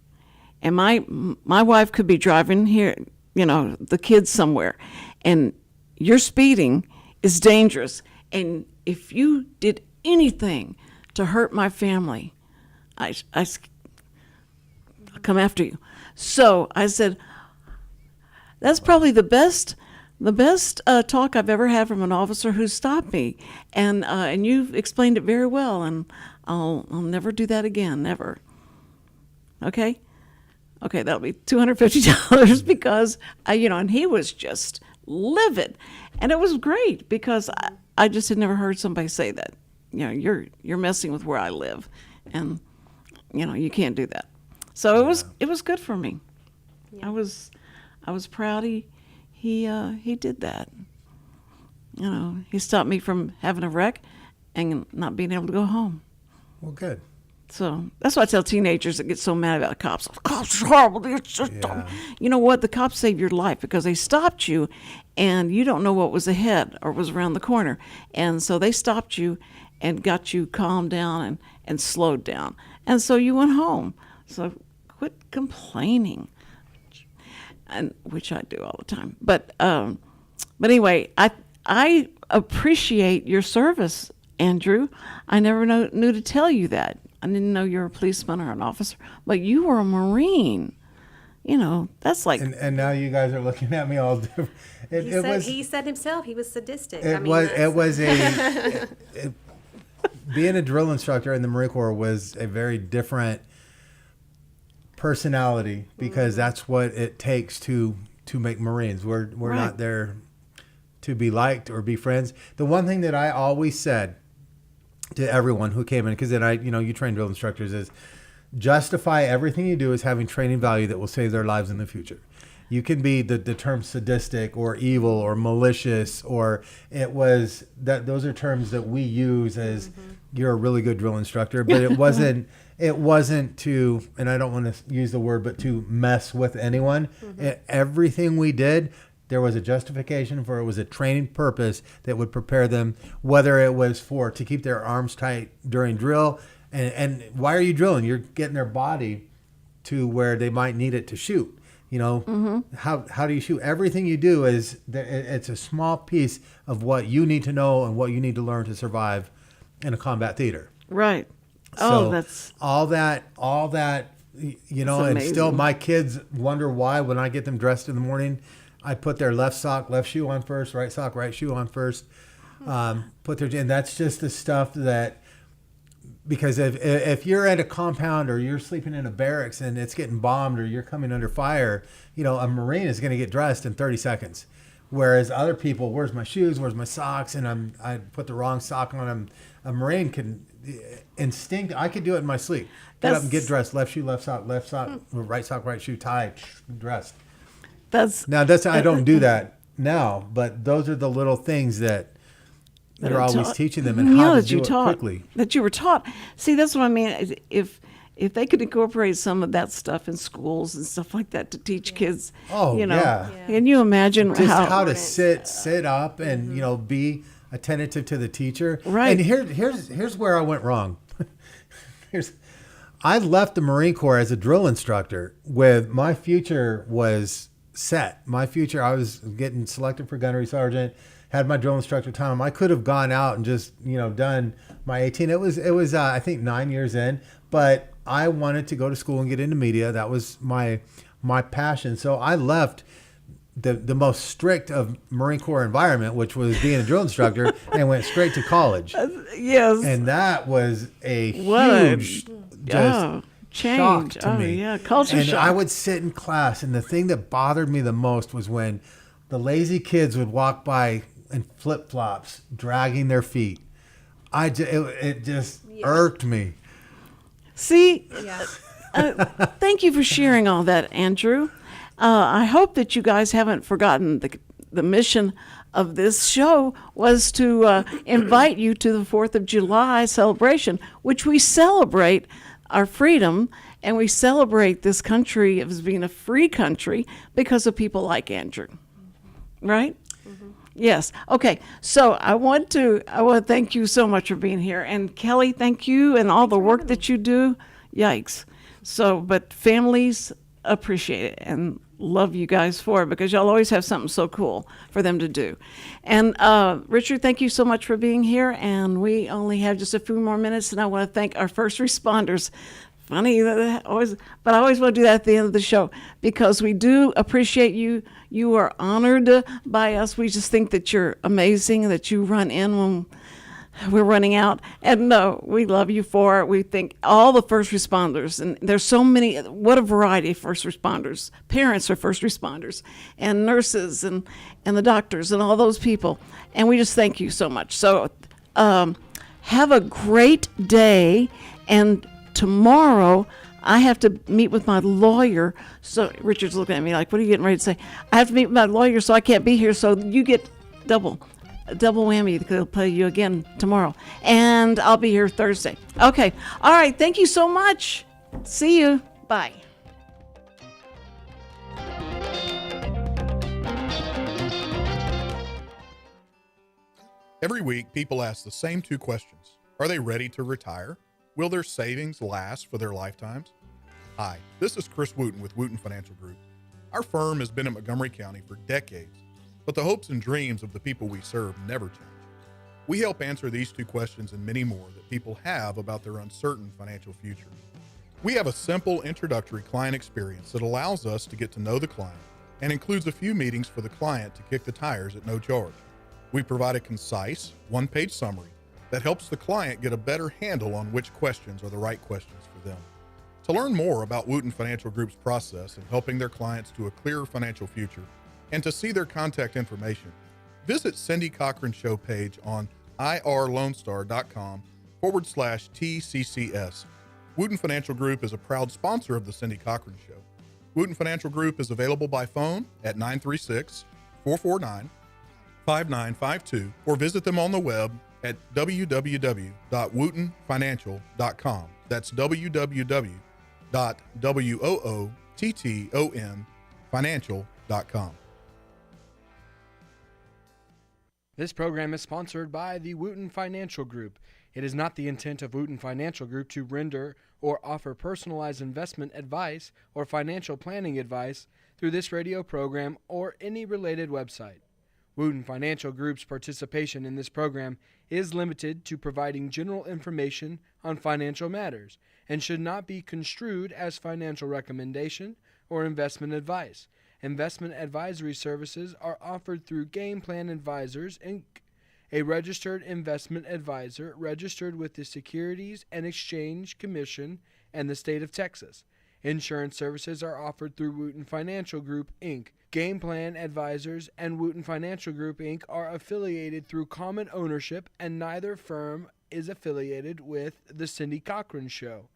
and my wife could be driving here. The kids somewhere, and your speeding is dangerous. And if you did anything to hurt my family, I'll come after you." So I said, that's probably the best talk I've ever had from an officer who stopped me, and you've explained it very well, and I'll never do that again, never. Okay, that'll be $250 because and he was just livid, and it was great because I just had never heard somebody say that. You're messing with where I live, and you can't do that. So it was good for me. Yeah. I was proud he did that. You know, he stopped me from having a wreck and not being able to go home. Well, good. So that's why I tell teenagers that get so mad about cops. Cops are horrible. They're just dumb. You know what? The cops saved your life because they stopped you, and you don't know what was ahead or was around the corner. And so they stopped you and got you calmed down and slowed down. And so you went home. So quit complaining, and which I do all the time. But anyway, I appreciate your service, Andrew. I never knew to tell you that. I didn't know you were a policeman or an officer, but you were a Marine. You know, that's like. And now you guys are looking at me all different. He said himself he was sadistic. Being a drill instructor in the Marine Corps was a very different personality because that's what it takes to make Marines. We're Right. not there to be liked or be friends. The one thing that I always said to everyone who came in, because then you train drill instructors, is justify everything you do as having training value that will save their lives in the future. You can be the term sadistic or evil or malicious, or those are terms that we use as you're a really good drill instructor, but it wasn't to, and I don't want to use the word, but to mess with anyone. Everything we did, there was a justification for it. Was a training purpose that would prepare them, whether it was to keep their arms tight during drill. And why are you drilling? You're getting their body to where they might need it to shoot. You know, how do you shoot? Everything you do it's a small piece of what you need to know and what you need to learn to survive in a combat theater. Right. So That's all that, you know, and amazing. still my kids wonder why when I get them dressed in the morning, I put their left sock, left shoe on first, right sock, right shoe on first. And that's just the stuff that, because if you're at a compound or you're sleeping in a barracks and it's getting bombed or you're coming under fire, you know, a Marine is going to get dressed in 30 seconds. Whereas other people, where's my shoes, where's my socks, and I put the wrong sock on them. A Marine can I could do it in my sleep. Get up and get dressed, left shoe, left sock, right shoe, tie, dressed. I don't do that now, but those are the little things that you're always teaching them and how to do it quickly. That you were taught. See, that's what I mean. If they could incorporate some of that stuff in schools and stuff like that to teach kids, you know, yeah. Can you imagine Just how to sit up and you know be attentive to the teacher. Right. And here's where I went wrong. I left the Marine Corps as a drill instructor with my future was set. My future, I was getting selected for gunnery sergeant, had my drill instructor time. I could have gone out and just, you know, done my 18. It was I think 9 years in, but I wanted to go to school and get into media. That was my passion. So I left the most strict of Marine Corps environment, which was being a drill instructor, and went straight to college. Yes. And that was a huge change shock to me. Yeah, culture and shock. I would sit in class, and the thing that bothered me the most was when the lazy kids would walk by in flip-flops, dragging their feet. It just irked me. See, Yeah. thank you for sharing all that, Andrew. I hope that you guys haven't forgotten the mission of this show was to invite you to the 4th of July celebration, which we celebrate our freedom and we celebrate this country as being a free country because of people like Andrew. Right? Yes. Okay. So I want to thank you so much for being here. And Kellie, thank you and all the work that you do. Yikes. So, but families appreciate it and love you guys for it because y'all always have something so cool for them to do. And Richard, thank you so much for being here. And we only have just a few more minutes, and I want to thank our first responders. Funny, but I always want to do that at the end of the show because we do appreciate you. You are honored by us. We just think that you're amazing, that you run in when we're running out. And we love you for it. We think all the first responders, and there's so many, what a variety of first responders. Parents are first responders, and nurses, and the doctors, and all those people. And we just thank you so much. So have a great day, and tomorrow, I have to meet with my lawyer. So Richard's looking at me like, what are you getting ready to say? I have to meet with my lawyer, so I can't be here. So you get double. double whammy. They'll play you again tomorrow. And I'll be here Thursday. Okay. All right. Thank you so much. See you. Bye. Every week, people ask the same two questions. Are they ready to retire? Will their savings last for their lifetimes? Hi, this is Chris Wootton with Wootton Financial Group. Our firm has been in Montgomery County for decades, but the hopes and dreams of the people we serve never change. We help answer these two questions and many more that people have about their uncertain financial future. We have a simple introductory client experience that allows us to get to know the client and includes a few meetings for the client to kick the tires at no charge. We provide a concise, one-page summary that helps the client get a better handle on which questions are the right questions for them. To learn more about Wootton Financial Group's process in helping their clients to a clearer financial future and to see their contact information, visit Cindy Cochran's show page on irlonestar.com/TCCS. Wootton Financial Group is a proud sponsor of the Cindy Cochran Show. Wootton Financial Group is available by phone at 936-449-5952 or visit them on the web at www.woottonfinancial.com. That's www.woottonfinancial.com. This program is sponsored by the Wootton Financial Group. It is not the intent of Wootton Financial Group to render or offer personalized investment advice or financial planning advice through this radio program or any related website. Wootton Financial Group's participation in this program is limited to providing general information on financial matters and should not be construed as financial recommendation or investment advice. Investment advisory services are offered through Game Plan Advisors, Inc., a registered investment advisor registered with the Securities and Exchange Commission and the state of Texas. Insurance services are offered through Wootton Financial Group, Inc. Game Plan Advisors and Wootton Financial Group, Inc. are affiliated through common ownership, and neither firm is affiliated with The Cindy Cochran Show.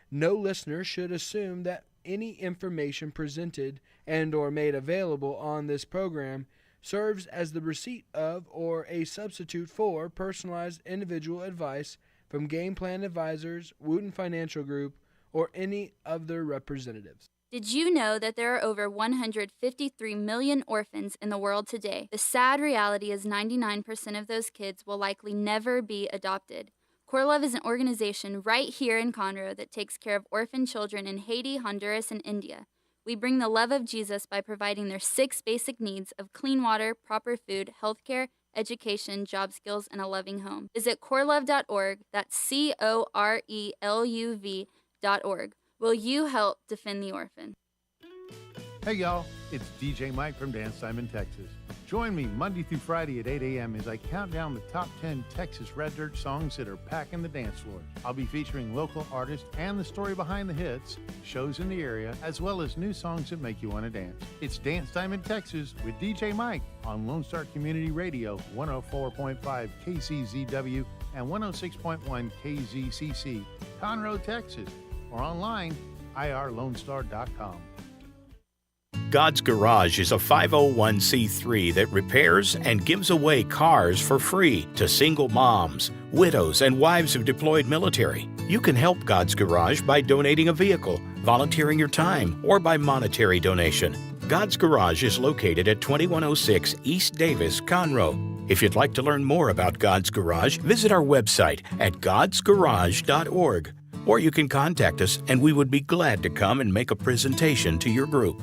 No listener should assume that any information presented and or made available on this program serves as the receipt of or a substitute for personalized individual advice from Game Plan Advisors, Wootton Financial Group, or any of their representatives. Did you know that there are over 153 million orphans in the world today? The sad reality is 99% of those kids will likely never be adopted. Core Love is an organization right here in Conroe that takes care of orphan children in Haiti, Honduras, and India. We bring the love of Jesus by providing their 6 basic needs of clean water, proper food, healthcare, education, job skills, and a loving home. Visit corelove.org, that's CORELUV.org. Will you help defend the orphan? Hey y'all, it's DJ Mike from Dance Time in Texas. Join me Monday through Friday at 8 a.m. as I count down the top 10 Texas Red Dirt songs that are packing the dance floor. I'll be featuring local artists and the story behind the hits, shows in the area, as well as new songs that make you want to dance. It's Dance Time in Texas with DJ Mike on Lone Star Community Radio, 104.5 KCZW and 106.1 KZCC, Conroe, Texas, or online, irlonestar.com. God's Garage is a 501c3 that repairs and gives away cars for free to single moms, widows, and wives of deployed military. You can help God's Garage by donating a vehicle, volunteering your time, or by monetary donation. God's Garage is located at 2106 East Davis, Conroe. If you'd like to learn more about God's Garage, visit our website at godsgarage.org. Or you can contact us and we would be glad to come and make a presentation to your group.